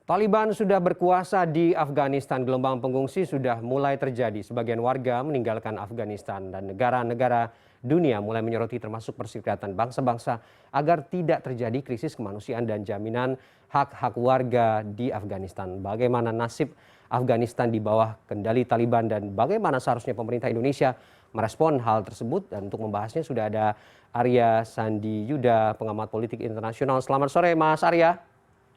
Taliban sudah berkuasa di Afghanistan. Gelombang pengungsi sudah mulai terjadi. Sebagian warga meninggalkan Afghanistan dan negara-negara dunia mulai menyoroti termasuk Perserikatan Bangsa-Bangsa agar tidak terjadi krisis kemanusiaan dan jaminan hak-hak warga di Afghanistan. Bagaimana nasib Afghanistan di bawah kendali Taliban dan bagaimana seharusnya pemerintah Indonesia merespon hal tersebut? Dan untuk membahasnya sudah ada Arya Sandi Yuda, pengamat politik internasional. Selamat sore Mas Arya.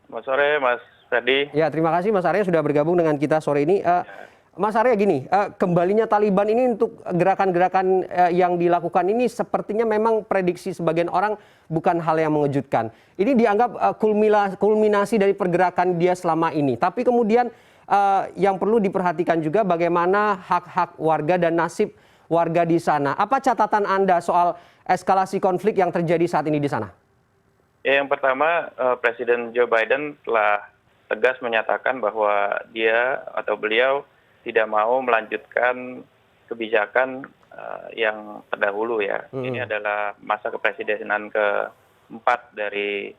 Selamat sore Mas Ferdi. Ya, terima kasih Mas Arya sudah bergabung dengan kita sore ini. Mas Arya gini, kembalinya Taliban ini untuk gerakan-gerakan yang dilakukan ini sepertinya memang prediksi sebagian orang bukan hal yang mengejutkan. Ini dianggap kulminasi dari pergerakan dia selama ini. Tapi kemudian yang perlu diperhatikan juga bagaimana hak-hak warga dan nasib warga di sana. Apa catatan Anda soal eskalasi konflik yang terjadi saat ini di sana? Ya, yang pertama, Presiden Joe Biden telah tegas menyatakan bahwa dia atau beliau tidak mau melanjutkan kebijakan yang terdahulu ya. Ini adalah masa kepresidenan keempat dari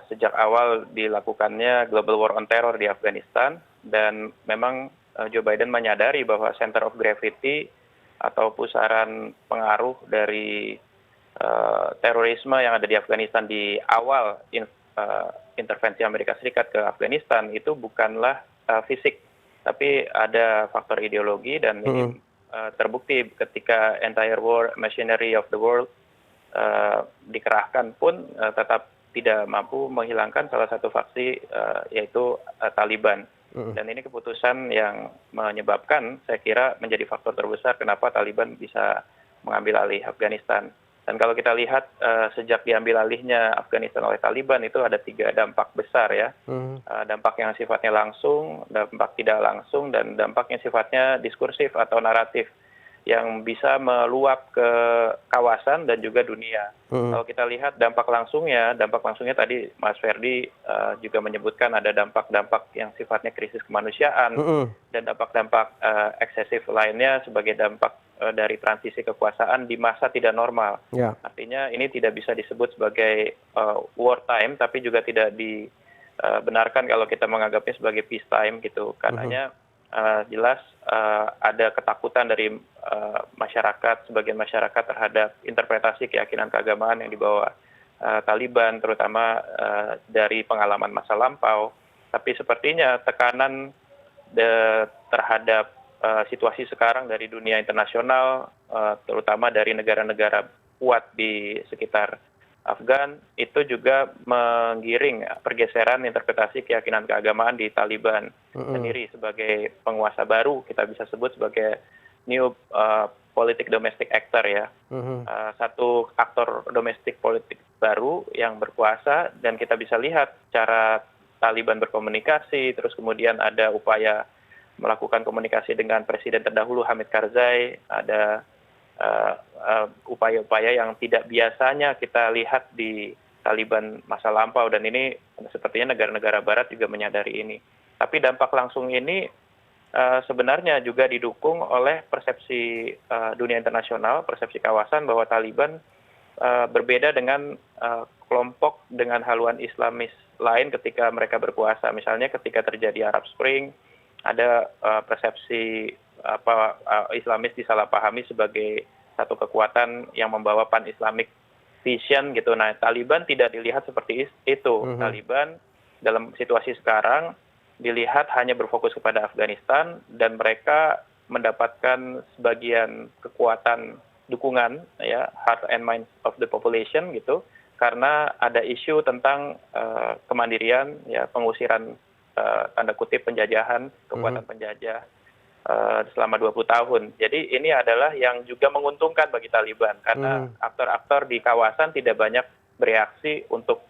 sejak awal dilakukannya global war on terror di Afghanistan, dan memang Joe Biden menyadari bahwa center of gravity atau pusaran pengaruh dari terorisme yang ada di Afghanistan di awal intervensi Amerika Serikat ke Afghanistan itu bukanlah fisik, tapi ada faktor ideologi, dan ini terbukti ketika entire war machinery of the world dikerahkan pun tetap tidak mampu menghilangkan salah satu faksi yaitu Taliban. Dan ini keputusan yang menyebabkan, saya kira, menjadi faktor terbesar kenapa Taliban bisa mengambil alih Afghanistan. Dan kalau kita lihat sejak diambil alihnya Afghanistan oleh Taliban itu ada 3 dampak besar ya. Dampak yang sifatnya langsung, dampak tidak langsung, dan dampak yang sifatnya diskursif atau naratif yang bisa meluap ke kawasan dan juga dunia. Kalau kita lihat dampak langsungnya tadi Mas Ferdi juga menyebutkan ada dampak-dampak yang sifatnya krisis kemanusiaan dan dampak-dampak eksesif lainnya sebagai dampak dari transisi kekuasaan di masa tidak normal. Artinya ini tidak bisa disebut sebagai wartime, tapi juga tidak dibenarkan kalau kita menganggapnya sebagai peacetime gitu. Karenanya jelas ada ketakutan dari masyarakat, sebagian masyarakat terhadap interpretasi keyakinan keagamaan yang dibawa Taliban, terutama dari pengalaman masa lampau. Tapi sepertinya tekanan terhadap situasi sekarang dari dunia internasional, terutama dari negara-negara kuat di sekitar Afgan, itu juga menggiring pergeseran interpretasi keyakinan keagamaan di Taliban sendiri sebagai penguasa baru, kita bisa sebut sebagai new politik domestic actor ya. Satu aktor domestik politik baru yang berkuasa, dan kita bisa lihat cara Taliban berkomunikasi, terus kemudian ada upaya melakukan komunikasi dengan Presiden terdahulu Hamid Karzai, ada upaya-upaya yang tidak biasanya kita lihat di Taliban masa lampau, dan ini sepertinya negara-negara Barat juga menyadari ini. Tapi dampak langsung ini sebenarnya juga didukung oleh persepsi dunia internasional, persepsi kawasan bahwa Taliban berbeda dengan kelompok dengan haluan Islamis lain ketika mereka berkuasa. Misalnya ketika terjadi Arab Spring, ada persepsi Islamis disalahpahami sebagai satu kekuatan yang membawa pan-Islamic vision gitu. Nah, Taliban tidak dilihat seperti itu. Taliban dalam situasi sekarang dilihat hanya berfokus kepada Afghanistan, dan mereka mendapatkan sebagian kekuatan dukungan ya, heart and mind of the population gitu, karena ada isu tentang kemandirian ya, pengusiran tanda kutip penjajahan, kekuatan penjajah selama 20 tahun. Jadi ini adalah yang juga menguntungkan bagi Taliban, karena aktor-aktor di kawasan tidak banyak bereaksi untuk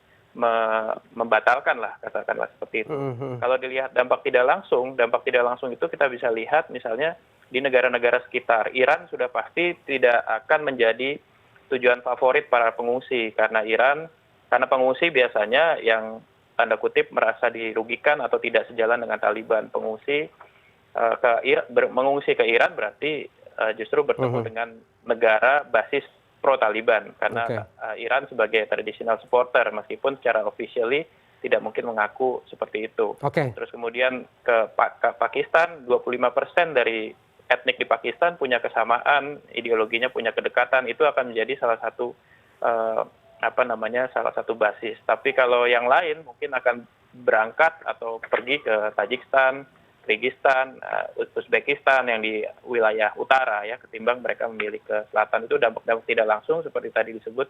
membatalkan lah, katakanlah seperti itu. Kalau dilihat dampak tidak langsung itu kita bisa lihat misalnya di negara-negara sekitar. Iran sudah pasti tidak akan menjadi tujuan favorit para pengungsi, karena pengungsi biasanya yang tanda kutip merasa dirugikan atau tidak sejalan dengan Taliban. Mengungsi ke Iran berarti justru bertemu dengan negara basis pro Taliban, karena Iran sebagai traditional supporter, meskipun secara officially tidak mungkin mengaku seperti itu. Oke. Terus kemudian ke Pakistan, 25% dari etnik di Pakistan punya kesamaan, ideologinya punya kedekatan, itu akan menjadi salah satu salah satu basis. Tapi kalau yang lain mungkin akan berangkat atau pergi ke Tajikistan, Kyrgyzstan, Uzbekistan yang di wilayah utara ya, ketimbang mereka memilih ke selatan. Itu dampak tidak langsung seperti tadi disebut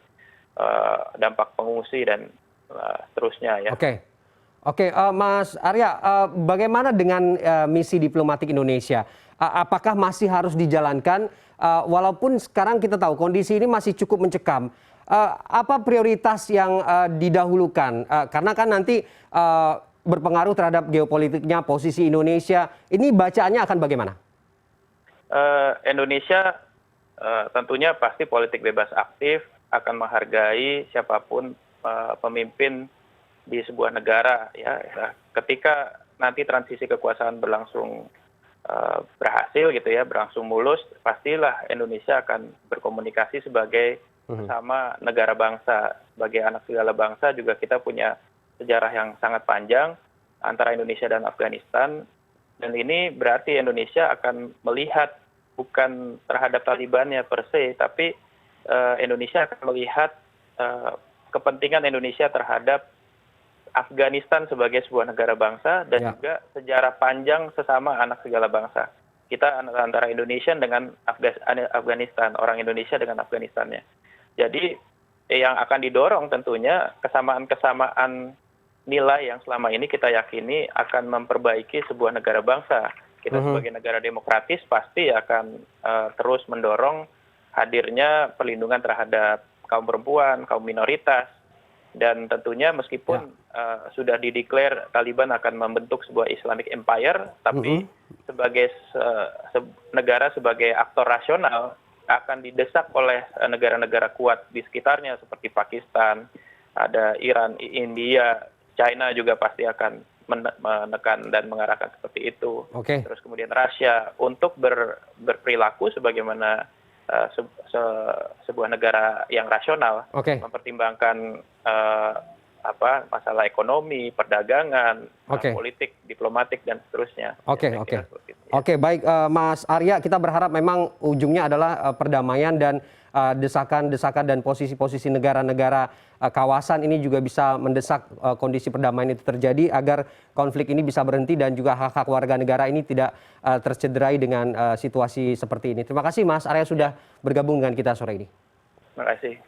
dampak pengungsi dan seterusnya ya. Oke, Mas Arya, bagaimana dengan misi diplomatik Indonesia? Apakah masih harus dijalankan walaupun sekarang kita tahu kondisi ini masih cukup mencekam? Apa prioritas yang didahulukan? Karena kan nanti berpengaruh terhadap geopolitiknya posisi Indonesia. Ini bacaannya akan bagaimana? Indonesia tentunya pasti politik bebas aktif, akan menghargai siapapun pemimpin di sebuah negara ya. Ketika nanti transisi kekuasaan berlangsung berhasil gitu ya, berlangsung mulus, pastilah Indonesia akan berkomunikasi sebagai sesama negara bangsa, sebagai anak segala bangsa. Juga kita punya sejarah yang sangat panjang antara Indonesia dan Afghanistan, dan ini berarti Indonesia akan melihat bukan terhadap Talibannya per se, tapi Indonesia akan melihat kepentingan Indonesia terhadap Afghanistan sebagai sebuah negara bangsa dan juga sejarah panjang sesama anak segala bangsa. Kita antara Indonesia dengan Afghanistan, orang Indonesia dengan Afghanistannya. Jadi yang akan didorong tentunya kesamaan-kesamaan nilai yang selama ini kita yakini akan memperbaiki sebuah negara bangsa. Kita sebagai negara demokratis pasti akan terus mendorong hadirnya perlindungan terhadap kaum perempuan, kaum minoritas, dan tentunya meskipun sudah dideklar Taliban akan membentuk sebuah Islamic Empire, tapi sebagai negara sebagai aktor rasional akan didesak oleh negara-negara kuat di sekitarnya seperti Pakistan, ada Iran, India, China juga pasti akan menekan dan mengarahkan seperti itu. Terus kemudian Rusia untuk berperilaku sebagaimana sebuah negara yang rasional, mempertimbangkan masalah ekonomi, perdagangan, politik, diplomatik dan seterusnya. Oke, baik Mas Arya, kita berharap memang ujungnya adalah perdamaian dan desakan-desakan dan posisi-posisi negara-negara kawasan ini juga bisa mendesak kondisi perdamaian itu terjadi agar konflik ini bisa berhenti dan juga hak-hak warga negara ini tidak tercederai dengan situasi seperti ini. Terima kasih Mas Arya sudah bergabung dengan kita sore ini. Terima kasih.